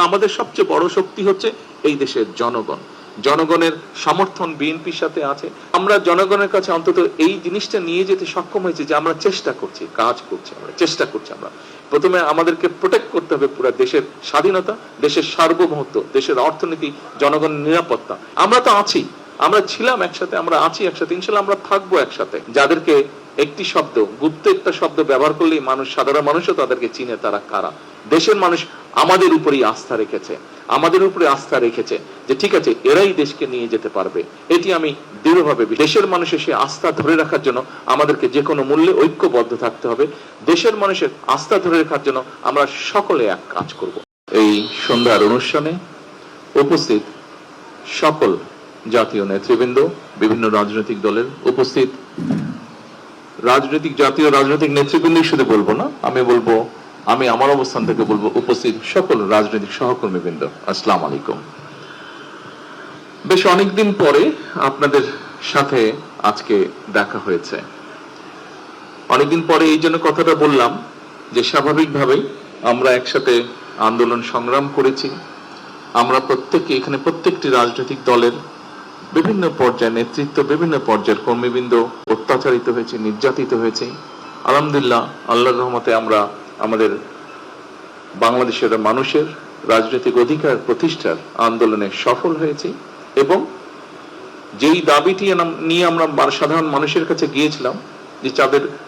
আমাদের সবচেয়ে বড় শক্তি হচ্ছে এই দেশের জনগণ। জনগণের সমর্থন বিএনপির সাথে আছে। আমরা জনগণের কাছে অন্তত এই জিনিসটা নিয়ে যেতে সক্ষম হয়েছি যে আমরা চেষ্টা করছি, কাজ করছি, আমরা চেষ্টা করছি। আমরা প্রথমে আমাদেরকে প্রোটেক্ট করতে হবে পুরো দেশের স্বাধীনতা, দেশের সার্বভৌমত্ব, দেশের অর্থনীতি, জনগণের নিরাপত্তা। আমরা তো আছি, আমরা ছিলাম একসাথে, আমরা আছি একসাথে, ইনশাল্লাহ আমরা থাকবো একসাথে। যাদেরকে একটি শব্দ, গুপ্ত একটা শব্দ ব্যবহার করলেই মানুষ, সাধারণ মানুষও তাদেরকে চিনে, তারা কারা। দেশের মানুষ আমাদের উপরেই আস্থা রেখেছে, আমাদের উপরে আস্থা রেখেছে যে ঠিক আছে এরাই দেশকে নিয়ে যেতে পারবে। এটি আমি দৃঢ়ভাবে, দেশের মানুষের সে আস্থা ধরে রাখার জন্য আমাদেরকে যে কোনো মূল্যে ঐক্যবদ্ধ থাকতে হবে। দেশের মানুষের আস্থা ধরে রাখার জন্য আমরা সকলে এক কাজ করব। এই সন্ধ্যার অনুষ্ঠানে উপস্থিত সকল জাতীয় নেতৃবৃন্দ, বিভিন্ন রাজনৈতিক দলের উপস্থিত জাতীয় রাজনৈতিক নেতৃবৃন্দ শুধু বলবো না, আমি আমার অবস্থান থেকে বলবো উপস্থিত সকল রাজনৈতিক সহকর্মীবৃন্দ, আসসালামু আলাইকুম। বেশ অনেকদিন পরে আপনাদের সাথে আজকে দেখা হয়েছে। অনেকদিন পরে এই জন্য কথাটা বললাম যে স্বাভাবিকভাবেই আমরা একসাথে আন্দোলন সংগ্রাম করেছি। আমরা এখানে প্রত্যেকটি রাজনৈতিক দলের বিভিন্ন পর্যায়ের নেতৃত্ব, বিভিন্ন পর্যায়ের কর্মীবৃন্দ অত্যাচারিত হয়েছে, নির্যাতিত হয়েছে। আলহামদুলিল্লাহ, আল্লাহর রহমতে আমরা আমাদের বাংলাদেশের মানুষের রাজনৈতিক অধিকার প্রতিষ্ঠার আন্দোলনে সফল হয়েছি এবং যেই দাবিটি নিয়ে আমরা সাধারণ মানুষের কাছে গিয়েছিলাম যে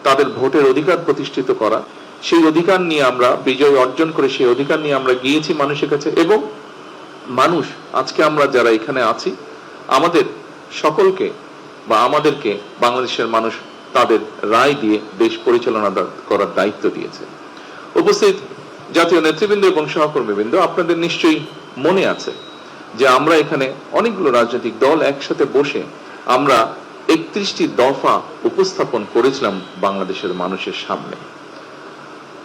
তাদের ভোটের অধিকার প্রতিষ্ঠিত করা, সেই অধিকার নিয়ে আমরা বিজয় অর্জন করে সেই অধিকার নিয়ে আমরা গিয়েছি মানুষের কাছে। এবং মানুষ, আজকে আমরা যারা এখানে আছি, আমাদের সকলকে বা আমাদেরকে বাংলাদেশের মানুষ তাদের রায় দিয়ে দেশ পরিচালনা করার দায়িত্ব দিয়েছে। উপস্থিত জাতীয় নেতৃবৃন্দ এবং সহকর্মীবৃন্দ, আপনাদের নিশ্চয়ই মনে আছে যে আমরা এখানে অনেকগুলো রাজনৈতিক দল একসাথে বসে আমরা 31টি দফা উপস্থাপন করেছিলাম বাংলাদেশের মানুষের সামনে।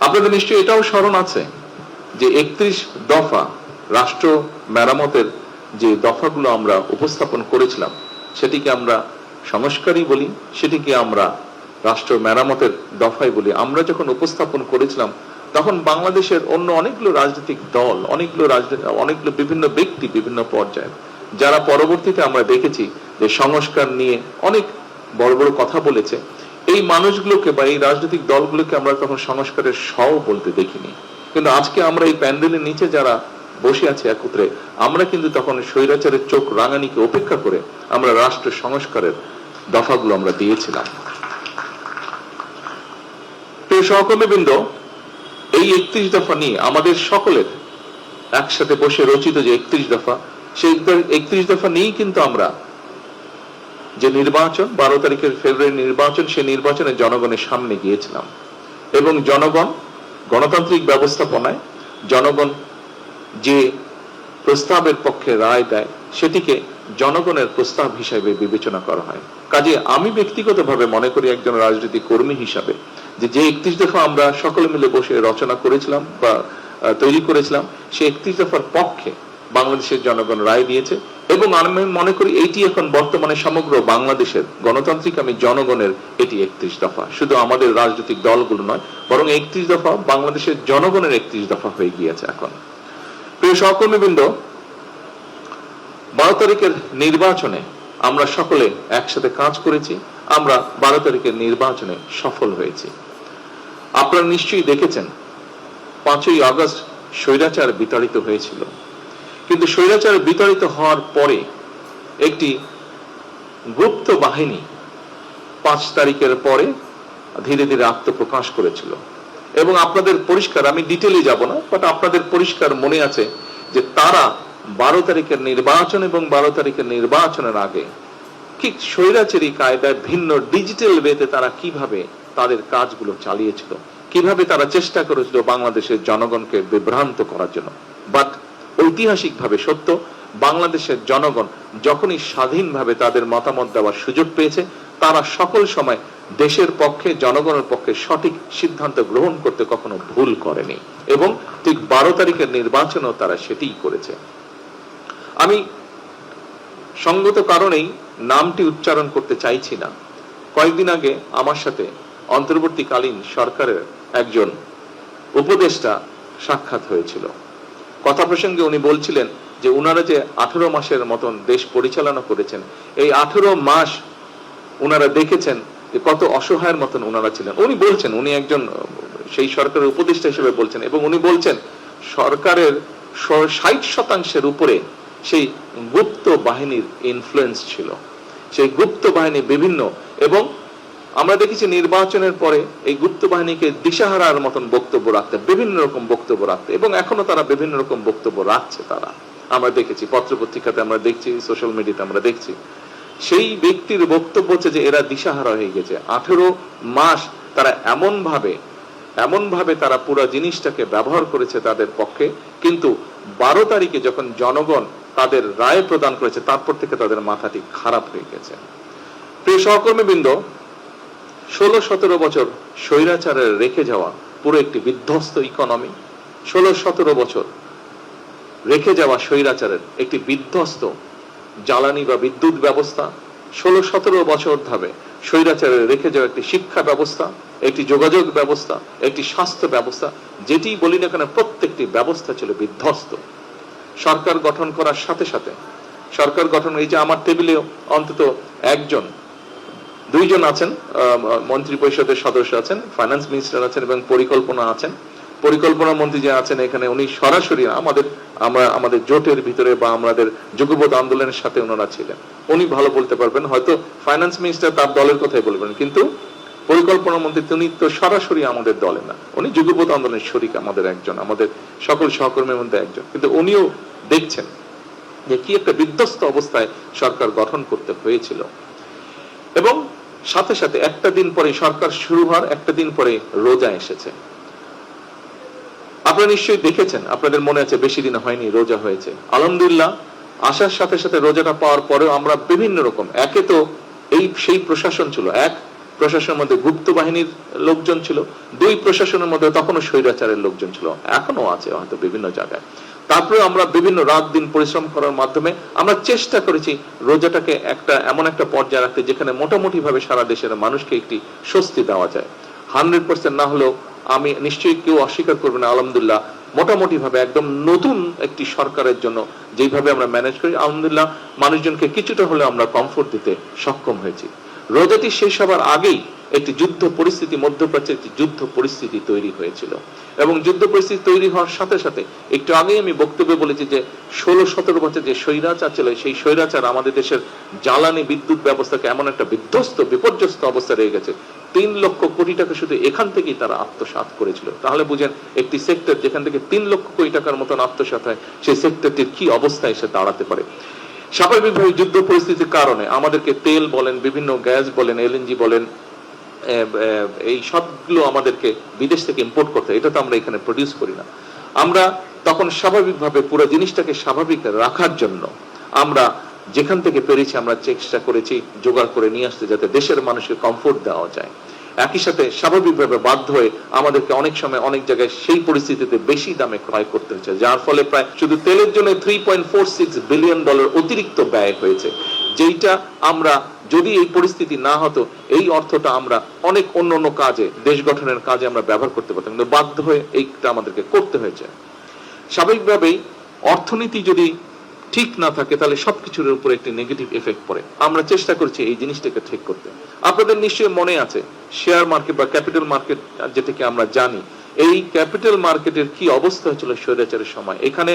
আপনাদের নিশ্চয়ই এটাও স্মরণ আছে যে 31 দফা রাষ্ট্র মেরামতের যে দফাগুলো আমরা উপস্থাপন করেছিলাম, সেটিকে আমরা সংস্কারই বলি, সেটিকে আমরা রাষ্ট্র মেরামতের দফাই বলি। আমরা যখন উপস্থাপন করেছিলাম তখন বাংলাদেশের অন্য অনেকগুলো রাজনৈতিক দল, অনেকগুলো বিভিন্ন ব্যক্তি, বিভিন্ন পর্যায়ে, যারা পরবর্তীতে আমরা দেখেছি যে সংস্কার নিয়ে অনেক বড় বড় কথা বলেছে, এই মানুষগুলোকে বা এই রাজনৈতিক দলগুলোকে আমরা তখন সংস্কারের সও বলতে দেখিনি। কিন্তু আজকে আমরা এই প্যান্ডেলের নিচে যারা বসে আছে একত্রে, আমরা কিন্তু তখন স্বৈরাচারের চোখ রাঙানিকে উপেক্ষা করে আমরা রাষ্ট্র সংস্কারের দফাগুলো আমরা দিয়েছিলাম। প্রিয় সহকর্মীবৃন্দ, এই 31 দফা নিয়ে আমাদের সকলের একসাথে বসে রচিত যে 31 দফা, সেই 31 দফা নিয়েই কিন্তু আমরা যে নির্বাচন, 12 তারিখের ফেব্রুয়ারি নির্বাচন, সেই নির্বাচনে জনগণের সামনে গিয়েছিলাম এবং জনগণ গণতান্ত্রিক ব্যবস্থাপনায় জনগণ যে প্রস্তাবের পক্ষে রায় দেয় সেটিকে জনগণের প্রস্তাব হিসাবে বিবেচনা করা হয়। কাজে আমি ব্যক্তিগতভাবে মনে করি একজন রাজনৈতিক কর্মী হিসাবে যে 31 দফা আমরা সকলে মিলে বসে রচনা করেছিলাম বা তৈরি করেছিলাম, সেই 31 দফার পক্ষে বাংলাদেশের জনগণ রায় দিয়েছে এবং আমি মনে করি এইটি এখন বর্তমানে সমগ্র বাংলাদেশের গণতান্ত্রিক জনগণের এটি 31 দফা, শুধু আমাদের রাজনৈতিক দলগুলো নয়, বরং 31 দফা বাংলাদেশের জনগণের 31 দফা হয়ে গিয়েছে এখন। প্রিয় সহকর্মীবৃন্দ, 12 তারিখের নির্বাচনে আমরা সকলে একসাথে কাজ করেছি, আমরা 12 তারিখের নির্বাচনে সফল হয়েছি। আপনারা নিশ্চয়ই দেখেছেন 5ই আগস্ট স্বৈরাচার বিতাড়িত হয়েছিল, কিন্তু স্বৈরাচার বিতাড়িত হওয়ার পরে একটি গুপ্ত বাহিনী 5 তারিখের পরে ধীরে ধীরে আত্মপ্রকাশ করেছিল এবং আপনাদের পরিষ্কার, আমি ডিটেলে যাব না, বাট আপনাদের পরিষ্কার মনে আছে যে তারা 12 তারিখের নির্বাচন এবং 12 তারিখের নির্বাচনের আগে ঠিক স্বৈরাচারী কায়দায় ভিন্ন ডিজিটাল ওয়েতে তারা কিভাবে তাদের কাজগুলো চালিয়েছিল, কিভাবে তারা চেষ্টা করেছিল বাংলাদেশের জনগণকে বিভ্রান্ত করার জন্য। বাট ঐতিহাসিকভাবে সত্য, বাংলাদেশের জনগণ যখনই স্বাধীনভাবে তাদের মতামত দেওয়ার সুযোগ পেয়েছে, তারা সকল সময় দেশের পক্ষে, জনগণের পক্ষে সঠিক সিদ্ধান্ত গ্রহণ করতে কখনো ভুল করেনি এবং ঠিক 12 তারিখের নির্বাচনেও তারা সেটিই করেছে। আমি সঙ্গত কারণেই নামটি উচ্চারণ করতে চাইছি না। কয়েকদিন আগে আমার সাথে অন্তর্বর্তীকালীন সরকারের একজন উপদেষ্টা সাক্ষাৎ হয়েছিল কথা প্রসঙ্গে উনি বলছিলেন যে উনারা যে 18 মাসের মতন দেশ পরিচালনা করেছেন, এই 18 মাস উনারা দেখেছেন যে কত অসহায়ের মতন উনারা ছিলেন। উনি বলছেন, উনি একজন সেই সরকারের উপদেষ্টা হিসেবে বলছেন, এবং উনি বলছেন সরকারের 60% উপরে সেই গুপ্ত বাহিনীর ইনফ্লুয়েন্স ছিল। সেই গুপ্ত বাহিনী বিভিন্ন, এবং আমরা দেখেছি নির্বাচনের পরে এই গুপ্ত বাহিনীকে দিশাহারার মতন বক্তব্য রাখতে, বিভিন্ন রকম বক্তব্য রাখতে, এবং এখনো তারা বিভিন্ন রকম বক্তব্য রাখছে। তারা আমরা দেখেছি পত্রপত্রিকাতে, আমরা দেখছি সোশ্যাল মিডিয়াতে, আমরা দেখছি সেই ব্যক্তির বক্তব্য হচ্ছে যে এরা দিশাহারা হয়ে গেছে। 18 মাস তারা এমন ভাবে তারা পুরো জিনিসটাকে ব্যবহার করেছে তাদের পক্ষে, কিন্তু 12 তারিখে যখন জনগণ তাদের রায় প্রদান করেছে তারপর থেকে তাদের মাথাটি খারাপ হয়ে গেছে। প্রিয় সহকর্মীবৃন্দ, 16-17 বছর স্বৈরাচারের রেখে যাওয়া পুরো একটি বিধ্বস্ত ইকোনমি, 16-17 বছর রেখে যাওয়া স্বৈরাচারের একটি বিধ্বস্ত জ্বালানি বা বিদ্যুৎ ব্যবস্থা, 16-17 বছর ধরে স্বৈরাচারের রেখে যাওয়া একটি শিক্ষা ব্যবস্থা, একটি যোগাযোগ ব্যবস্থা, একটি স্বাস্থ্য ব্যবস্থা, যেটি বলি না কেন প্রত্যেকটি ব্যবস্থা ছিল বিধ্বস্ত। সরকার গঠন করার সাথে সাথে সরকার গঠন, এই যে আমার টেবিলে অন্তত দুইজন আছেন, মন্ত্রী পরিষদের সদস্য আছেন, ফাইন্যান্স মিনিস্টার আছেন এবং পরিকল্পনা আছেন। পরিকল্পনা মন্ত্রী যে আছেন এখানে, উনি সরাসরি আমাদের জোটের ভিতরে বা আমাদের যুগপৎ আন্দোলনের সাথে ওনারা ছিলেন, উনি ভালো বলতে পারবেন। হয়তো ফাইন্যান্স মিনিস্টার তার দলের কথাই বলবেন, কিন্তু পরিকল্পনা মন্ত্রী তিনি তো সরাসরি আমাদের দলে না, উনি যুগপৎ আন্দোলনের শরিক, আমাদের একজন, আমাদের সকল সহকর্মীর মধ্যে একজন, কিন্তু উনিও দেখছেন যে কি একটা বিধ্বস্ত অবস্থায় সরকার গঠন করতে হয়েছিল। এবং সাথে সাথে একটা দিন পরে সরকার শুরু হওয়ার একটা দিন পরে রোজা এসেছে। আপনারা নিশ্চয়ই দেখেছেন, আপনাদের মনে আছে বেশি দিন হয়নি রোজা হয়েছে। আলহামদুলিল্লাহ, আসার সাথে সাথে রোজাটা পাওয়ার পরেও আমরা বিভিন্ন রকম, একে তো সেই প্রশাসন ছিল, এক প্রশাসনের মধ্যে গুপ্ত বাহিনীর লোকজন ছিল, দুই প্রশাসনের মধ্যে তখনও স্বৈরাচারের লোকজন ছিল, এখনো আছে হয়তো বিভিন্ন জায়গায়। তারপরে আমরা বিভিন্ন রাত দিন পরিশ্রম করার মাধ্যমে আমরা চেষ্টা করেছি রোজাটাকে এমন একটা পর্যায়ে রাখতে যেখানে মোটামুটি ভাবে সারা দেশের মানুষকে একটি স্বস্তি দেওয়া যায়। 100% না হলেও আমি নিশ্চয়ই কেউ অস্বীকার করবে না, আলহামদুলিল্লাহ মোটামুটি ভাবে একদম নতুন একটি সরকারের জন্য যেভাবে আমরা ম্যানেজ করি, আলহামদুলিল্লাহ মানুষজনকে কিছুটা হলেও আমরা কমফোর্ট দিতে সক্ষম হয়েছি। রোজাটি শেষ হবার আগেই একটি যুদ্ধ পরিস্থিতি, মধ্যপ্রাচ্যে একটি যুদ্ধ পরিস্থিতি তৈরি হয়েছিল, এবং যুদ্ধ পরিস্থিতি তৈরি হওয়ার সাথে সাথে একটু আগেই আমি বক্তব্যে বলেছি যে 16-17 বছর যে স্বৈরাচার ছিল, সেই স্বৈরাচার আমাদের দেশের জ্বালানি বিদ্যুৎ ব্যবস্থাকে এমন একটা বিধ্বস্ত বিপর্যস্ত অবস্থা রয়ে গেছে। 3 লক্ষ কোটি টাকা শুধু এখান থেকেই তারা আত্মসাৎ করেছিল। তাহলে বুঝেন একটি সেক্টর যেখান থেকে 3 লক্ষ কোটি টাকার মতন আত্মসাৎ হয়, সেই সেক্টরটির কি অবস্থায় এসে দাঁড়াতে পারে। স্বাভাবিকভাবে যুদ্ধ পরিস্থিতির কারণে আমাদেরকে তেল বলেন, বিভিন্ন গ্যাস বলেন, এলএনজি বলেন, এই সবগুলো আমাদেরকে বিদেশ থেকে ইম্পোর্ট করতে হয়, এটা তো আমরা এখানে প্রডিউস করি না। আমরা তখন স্বাভাবিকভাবে পুরো জিনিসটাকে স্বাভাবিক রাখার জন্য আমরা যেখান থেকে পেরেছি আমরা চেষ্টা করেছি জোগাড় করে নিয়ে আসতে, যাতে দেশের মানুষকে কমফোর্ট দেওয়া যায়। একই সাথে স্বাভাবিকভাবে বাধ্য হয়ে আমাদেরকে অনেক সময় অনেক জায়গায় সেই পরিস্থিতিতে বেশি দামে ক্রয় করতে হয়েছে, যার ফলে প্রায় শুধু তেলের জন্য $3.46 বিলিয়ন অতিরিক্ত ব্যয় হয়েছে, যেইটা আমরা যদি এই পরিস্থিতি না হতো এই অর্থটা আমরা অনেক অন্য কাজে, দেশ গঠনের কাজে আমরা ব্যবহার করতে পারতাম, কিন্তু বাধ্য হয়ে এইটা আমাদেরকে করতে হয়েছে। স্বাভাবিকভাবেই অর্থনীতি যদি ঠিক না থাকে তাহলে সবকিছুর উপর একটি নেগেটিভ এফেক্ট পড়ে। আমরা চেষ্টা করছি এই জিনিসটাকে ঠিক করতে। আপনাদের নিশ্চয়ই মনে আছে শেয়ার মার্কেট বা ক্যাপিটাল মার্কেট যেটাকে আমরা জানি, এই ক্যাপিটাল মার্কেটের কি অবস্থা হয়েছিল স্বৈরাচারের সময়। এখানে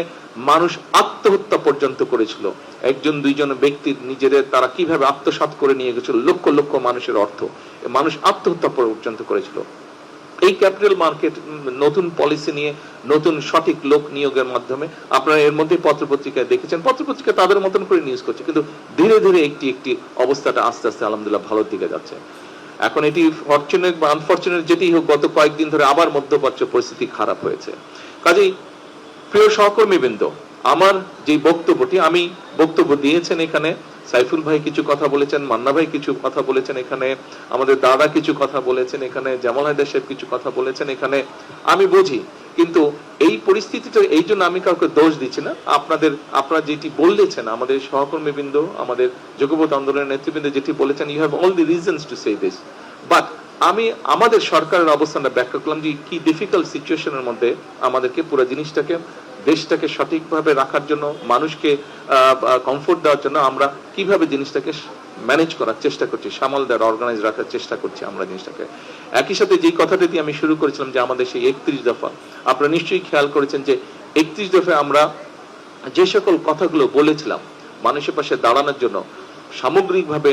মানুষ আত্মহত্যা পর্যন্ত করেছিল, একজন দুইজন ব্যক্তির নিজেদের তারা কিভাবে আত্মসাৎ করে নিয়ে গেছিল লক্ষ লক্ষ মানুষের অর্থ, মানুষ আত্মহত্যা পর্যন্ত করেছিল। এই ক্যাপিটাল মার্কেট নতুন পলিসি নিয়ে নতুন সঠিক লোক নিয়োগের মাধ্যমে আপনারা এর মধ্যে পত্রপত্রিকায় দেখেছেন, পত্রপত্রিকা তাদের মতন করে নিউজ করছে, কিন্তু ধীরে ধীরে একটি অবস্থাটা আস্তে আস্তে আলহামদুলিল্লাহ ভালোর দিকে যাচ্ছে। এখন এটি ফরচুনেট বা আনফরচুনেট যেটি হোক, গত কয়েকদিন ধরে আবার মধ্যপ্রাচ্য পরিস্থিতি খারাপ হয়েছে। কাজেই প্রিয় সহকর্মীবৃন্দ, আমার যে বক্তব্যটি আমি বক্তব্য দিয়েছেন, এখানে সাইফুল ভাই কিছু কথা বলেছেন, মান্না ভাই কিছু কথা বলেছেন, এখানে আমাদের দাদা কিছু কথা বলেছেন, এখানে জামাল হায়দার সাহেব কিছু কথা বলেছেন, এখানে আমি বুঝি, কিন্তু এই পরিস্থিতিটা এই জন্য আমি কাউকে দোষ দিচ্ছি না। আপনারা যেটি বলেছেন, আমাদের সহকর্মীবৃন্দ, আমাদের যুগপৎ আন্দোলনের নেতৃবৃন্দ যেটি বলেছেন, you have all the reasons to say this, but আমি আমাদের সরকারের অবস্থানটা ব্যাখ্যা করলাম যে কি ডিফিকাল্ট সিচুয়েশনের মধ্যে আমাদেরকে পুরো জিনিসটাকে দেশটাকে সঠিকভাবে রাখার জন্য, মানুষকে কমফোর্ট দেওয়ার জন্য আমরা কিভাবে জিনিসটাকে ম্যানেজ করার চেষ্টা করছি, সামাল দেওয়ার, অর্গানাইজ রাখার চেষ্টা করছি আমরা জিনিসটাকে। একই সাথে যেই কথাটা দিয়ে আমি শুরু করেছিলাম যে আমাদের সেই 31 দফা, আপনারা নিশ্চয়ই খেয়াল করেছেন যে 31 দফায় আমরা যে সকল কথাগুলো বলেছিলাম মানুষের পাশে দাঁড়ানোর জন্য, সামগ্রিকভাবে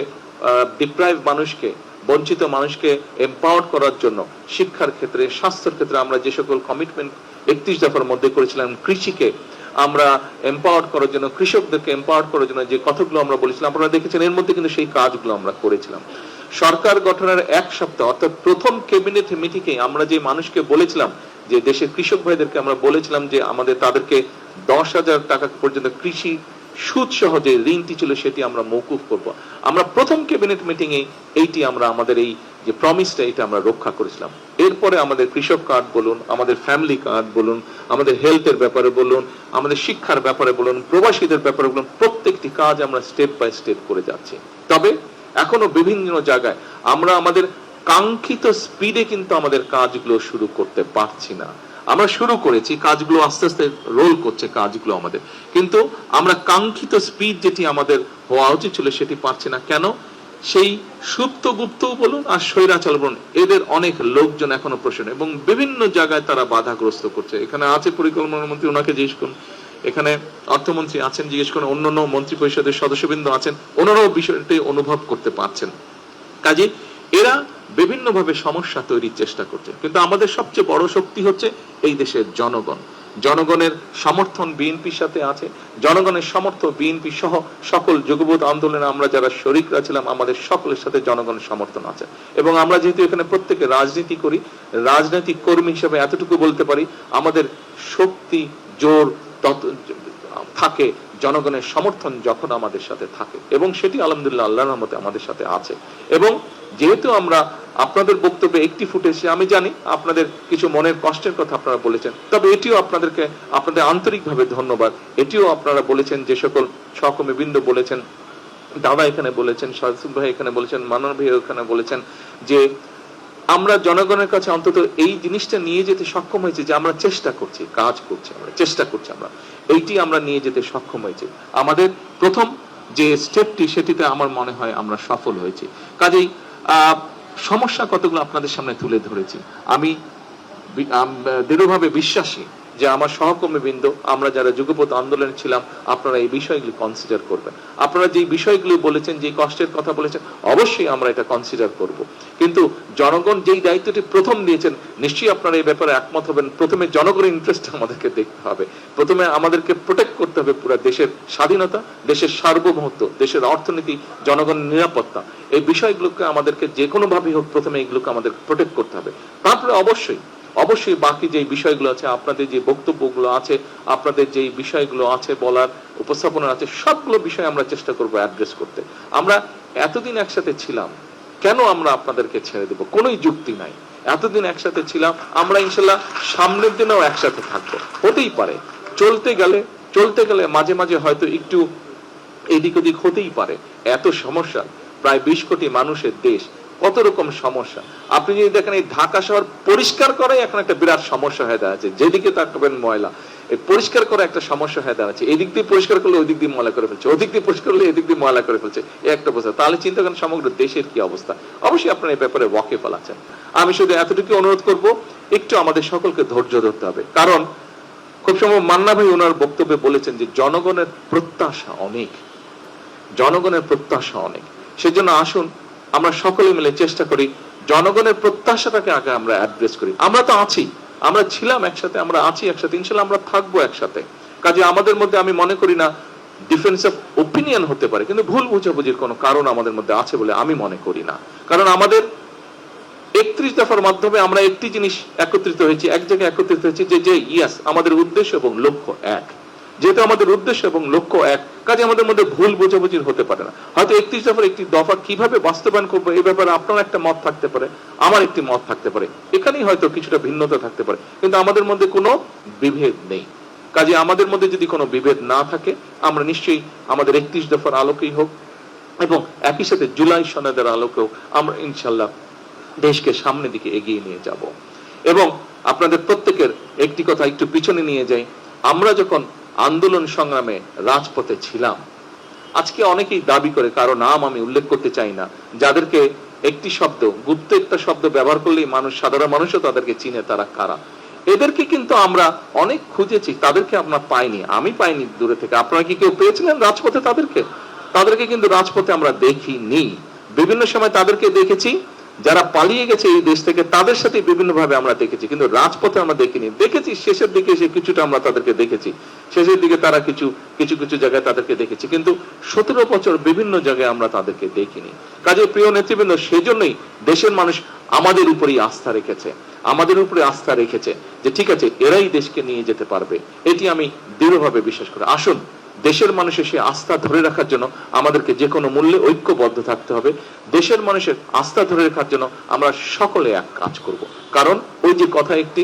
ডিপ্রাইভ মানুষকে, বঞ্চিত মানুষকে এম্পাওয়ার করার জন্য, শিক্ষার ক্ষেত্রে, স্বাস্থ্যের ক্ষেত্রে আমরা যে সকল কমিটমেন্ট 31 দফার মধ্যে করেছিলাম, কৃষিকে আমরা এম্পাওয়ার করার জন্য, কৃষকদেরকে এম্পাওয়ার করার জন্য যে কথাগুলো আমরা বলেছিলাম, আপনারা দেখেছেন এর মধ্যে কিন্তু সেই কাজগুলো আমরা করেছিলাম। সরকার গঠনের 1 সপ্তাহ অর্থাৎ প্রথম ক্যাবিনেট মিটিংয়ে আমরা যে মানুষকে বলেছিলাম, যে দেশের কৃষক ভাইদেরকে আমরা বলেছিলাম যে আমাদের তাদেরকে 10,000 টাকা পর্যন্ত কৃষি সুদ সহ যে ঋণটি ছিল সেটি আমরা মওকুফ করব। আমরা প্রথম ক্যাবিনেট মিটিং এ এইটি আমরা আমাদের এই যে প্রমিসটা এটা আমরা রক্ষা করেছিলাম। এরপরে আমাদের কৃষক কার্ড বলুন, আমাদের ফ্যামিলি কার্ড বলুন, আমাদের হেলথের ব্যাপারে বলুন, আমাদের শিক্ষার ব্যাপারে বলুন, প্রবাসীদের ব্যাপারে বলুন, প্রত্যেকটি কাজ আমরা স্টেপ বাই স্টেপ করে যাচ্ছি। তবে এখনো বিভিন্ন জায়গায় আমরা আমাদের কাঙ্ক্ষিত স্পিডে কিন্তু আমাদের কাজগুলো শুরু করতে পারছি না। আমরা শুরু করেছি, কাজগুলো আস্তে আস্তে রোল করছে কাজগুলো আমাদের, কিন্তু আমরা কাঙ্ক্ষিত স্পিড যেটি আমাদের হওয়া উচিত ছিল সেটি পারছি না। কেন? সেই সুপ্ত গুপ্ত বলুন আর স্বৈরাচার বলুন, এদের অনেক লোকজন এখনো প্রশ্ন এবং বিভিন্ন জায়গায় তারা বাধাগ্রস্ত করছে। এখানে আছে পরিকল্পনা মন্ত্রী, ওনাকে জিজ্ঞেস করুন, এখানে অর্থমন্ত্রী আছেন, জিজ্ঞেস করুন, অন্যান্য মন্ত্রী পরিষদের সদস্যবৃন্দ আছেন, ওনারাও বিষয়টি অনুভব করতে পারছেন। কাজে এরা বিভিন্ন ভাবে সমস্যা তৈরির চেষ্টা করছে, কিন্তু আমাদের সবচেয়ে বড় শক্তি হচ্ছে এই দেশের জনগণ। জনগণের সমর্থন বিএনপির সাথে আছে, জনগণের সমর্থন বিএনপি সহ সকল যুগপৎ আন্দোলনে আমরা যারা শরিকরা ছিলাম আমাদের সকলের সাথে জনগণের সমর্থন আছে। এবং আমরা যেহেতু এখানে প্রত্যেকে রাজনীতি করি, রাজনৈতিক কর্মী হিসেবে এতটুকু বলতে পারি আমাদের শক্তি জোর থাকে জনগণের সমর্থন যখন আমাদের সাথে থাকে, এবং সেটি আলহামদুলিল্লাহ আল্লাহর রহমতে আমাদের সাথে আছে। এবং যেহেতু আমরা আপনাদের বক্তব্যে একটি ফুটেছে, আমি জানি আপনাদের কিছু মনের কষ্টের কথা আপনারা বলেছেন, তবে এটিও আপনাদেরকে আপনাদের আন্তরিকভাবে ধন্যবাদ। এটিও আপনারা বলেছেন, যে সকল সহকর্মীবৃন্দ বলেছেন, দাদা এখানে বলেছেন, শাহসুল ভাই এখানে বলেছেন, মানন ভাই এখানে বলেছেন, যে আমরা জনগণের কাছে অন্তত এই জিনিসটা নিয়ে যেতে সক্ষম হয়েছে যে আমরা চেষ্টা করছি, কাজ করছি, আমরা চেষ্টা করছি, আমরা এইটি আমরা নিয়ে যেতে সক্ষম হয়েছি। আমাদের প্রথম যে স্টেপটি সেটিতে আমার মনে হয় আমরা সফল হয়েছি। কাজেই সমস্যা কতগুলো আপনাদের সামনে তুলে ধরেছি। আমি দৃঢ়ভাবে বিশ্বাসী যে আমার সহকর্মীবৃন্দ, আমরা যারা যুগপৎ আন্দোলনে ছিলাম, আপনারা এই বিষয়গুলি কনসিডার করবেন। আপনারা যে বিষয়গুলি বলেছেন, যে কষ্টের কথা বলেছেন, অবশ্যই আমরা এটা কনসিডার করব। কিন্তু জনগণ যেই দায়িত্বটি প্রথম দিয়েছেন, নিশ্চয়ই আপনারা এই ব্যাপারে একমত হবেন। প্রথমে জনগণের ইন্টারেস্ট আমাদেরকে দেখতে হবে, প্রথমে আমাদেরকে প্রোটেক্ট করতে হবে পুরো দেশের স্বাধীনতা, দেশের সার্বভৌমত্ব, দেশের অর্থনীতি, জনগণের নিরাপত্তা, এই বিষয়গুলোকে আমাদেরকে যে কোনো ভাবে হোক প্রথমে এগুলোকে আমাদের প্রোটেক্ট করতে হবে। তারপরে অবশ্যই অবশ্যই বাকি যে বিষয়গুলো আছে, আপনাদের যে বক্তব্যগুলো আছে, আপনাদের যে বিষয়গুলো আছে বলার, উপস্থাপনা আছে, সবগুলো বিষয় আমরা চেষ্টা করব অ্যাড্রেস করতে। আমরা এতদিন একসাথে ছিলাম, কেন আমরা আপনাদেরকে ছেড়ে দেব? কোনোই যুক্তি নাই। এতদিন একসাথে ছিলাম, আমরা ইনশাল্লাহ সামনের দিনেও একসাথে থাকবো। হতেই পারে চলতে গেলে মাঝে মাঝে হয়তো একটু এদিক ওদিক হতেই পারে। এত সমস্যা, প্রায় 20 কোটি মানুষের দেশ, কত রকম সমস্যা। আপনি যদি দেখেন এই ঢাকা শহর পরিষ্কার করাই এখন একটা বিরাট সমস্যা হয়ে দাঁড়াচ্ছে। যেদিকে তাকাবেন ময়লা, এই পরিষ্কার করা একটা সমস্যা হয়ে দাঁড়াচ্ছে। এদিক দিয়ে পরিষ্কার করলে ওই দিক দিয়ে ময়লা করে ফেলছে, ওদিক দিয়ে পরিষ্কার করলে এদিক দিয়ে ময়লা করে ফেলছে, এই একটা অবস্থা। তাহলে চিন্তা করেন সমগ্র দেশের কি অবস্থা। অবশ্যই আপনারা এই ব্যাপারে ওয়াকিফ আছেন। আমি শুধু এতটুকু অনুরোধ করব, একটু আমাদের সকলকে ধৈর্য ধরতে হবে। কারণ খুব সম্ভব মান্না ভাই ওনার বক্তব্যে বলেছেন যে জনগণের প্রত্যাশা অনেক, জনগণের প্রত্যাশা অনেক। সেজন্য আসুন আমরা সকলে মিলে চেষ্টা করি জনগণের প্রত্যাশাটাকে আগে আমরা অ্যাড্রেস করি। আমরা তো আছি, আমরা ছিলাম একসাথে, আমরা আছি একসাথে, ইনশাল্লাহ আমরা থাকবো একসাথে। কাজে আমাদের মধ্যে আমি মনে করি না ডিফারেন্স অফ ওপিনিয়ন হতে পারে, কিন্তু ভুল বুঝাবুঝির কোনো কারণ আমাদের মধ্যে আছে বলে আমি মনে করি না। কারণ আমাদের 31 দফার মাধ্যমে আমরা একটি জিনিস একত্রিত হয়েছি, এক জায়গায় একত্রিত হয়েছি, যে ইয়াস আমাদের উদ্দেশ্য এবং লক্ষ্য এক। যেহেতু আমাদের উদ্দেশ্য এবং লক্ষ্য এক, কাজে আমাদের মধ্যে ভুল বোঝাবুঝির হতে পারে না। হয়তো 31 দফার একটি দফা কিভাবে বাস্তবায়ন করবো এই ব্যাপারে আপনার একটা মত থাকতে পারে, আমার একটি মত থাকতে পারে, এখানেই হয়তো কিছুটা ভিন্নতা থাকতে পারে, কিন্তু আমাদের মধ্যে কোনো বিভেদ নেই। কাজে আমাদের মধ্যে যদি কোনো বিভেদ না থাকে, আমরা নিশ্চয়ই আমাদের 31 দফার আলোকেই হোক এবং একই সাথে জুলাই সনদের আলোকেও আমরা ইনশাল্লাহ দেশকে সামনের দিকে এগিয়ে নিয়ে যাব। এবং আপনাদের প্রত্যেকের একটি কথা একটু পিছনে নিয়ে যাই, আমরা যখন আন্দোলন সংগ্রামে রাজপথে ছিলাম, আজকে অনেকেই দাবি করে, কারো নাম আমি উল্লেখ করতে চাই না, যাদেরকে একটি শব্দ, গুপ্ত একটা শব্দ ব্যবহার করলেই মানুষ, সাধারণ মানুষও তাদেরকে চিনে তারা কারা। এদেরকে কিন্তু আমরা অনেক খুঁজেছি, তাদেরকে আমরা পাইনি, আমি পাইনি দূরে থেকে। আপনারা কি কেউ পেয়েছিলেন রাজপথে তাদেরকে? তাদেরকে কিন্তু রাজপথে আমরা দেখিনি। বিভিন্ন সময় তাদেরকে দেখেছি, যারা পালিয়ে গেছে এই দেশ থেকে তাদের সাথে বিভিন্ন ভাবে আমরা দেখেছি, কিন্তু রাজপথে আমরা দেখিনি। দেখেছি শেষের দিকে এসে কিছুটা আমরা তাদেরকে দেখেছি, শেষের দিকে তারা কিছু কিছু জায়গায় তাদেরকে দেখেছি, কিন্তু 17 বছর বিভিন্ন জায়গায় আমরা তাদেরকে দেখিনি। কাজে প্রিয় নেতৃবৃন্দ, সেজন্যই দেশের মানুষ আমাদের উপরেই আস্থা রেখেছে, আমাদের উপরে আস্থা রেখেছে যে ঠিক আছে, এরাই দেশকে নিয়ে যেতে পারবে। এটি আমি দৃঢ়ভাবে বিশ্বাস করি। আসুন, দেশের মানুষের সেই আস্থা ধরে রাখার জন্য আমাদেরকে যে কোনো মূল্যে ঐক্যবদ্ধ থাকতে হবে। দেশের মানুষের আস্থা ধরে রাখার জন্য আমরা সকলে এক কাজ করব। কারণ ওই যে কথা একটি,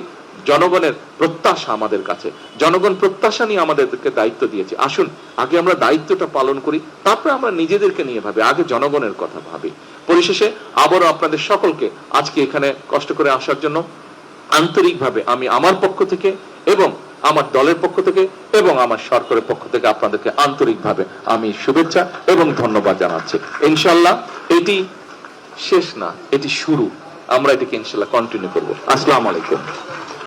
জনগণের প্রত্যাশা আমাদের কাছে, জনগণ প্রত্যাশা নিয়ে আমাদেরকে দায়িত্ব দিয়েছে। আসুন আগে আমরা দায়িত্বটা পালন করি, তারপরে আমরা নিজেদেরকে নিয়ে ভাবি, আগে জনগণের কথা ভাবি। পরিশেষে আবারও আপনাদের সকলকে আজকে এখানে কষ্ট করে আসার জন্য আন্তরিকভাবে আমি আমার পক্ষ থেকে এবং আমার দলের পক্ষ থেকে এবং আমার সরকারের পক্ষ থেকে আপনাদেরকে আন্তরিকভাবে আমি শুভেচ্ছা এবং ধন্যবাদ জানাচ্ছি। ইনশাআল্লাহ এটি শেষ না, এটি শুরু। আমরা এটিকে ইনশাআল্লাহ কন্টিনিউ করব। আসসালামু আলাইকুম।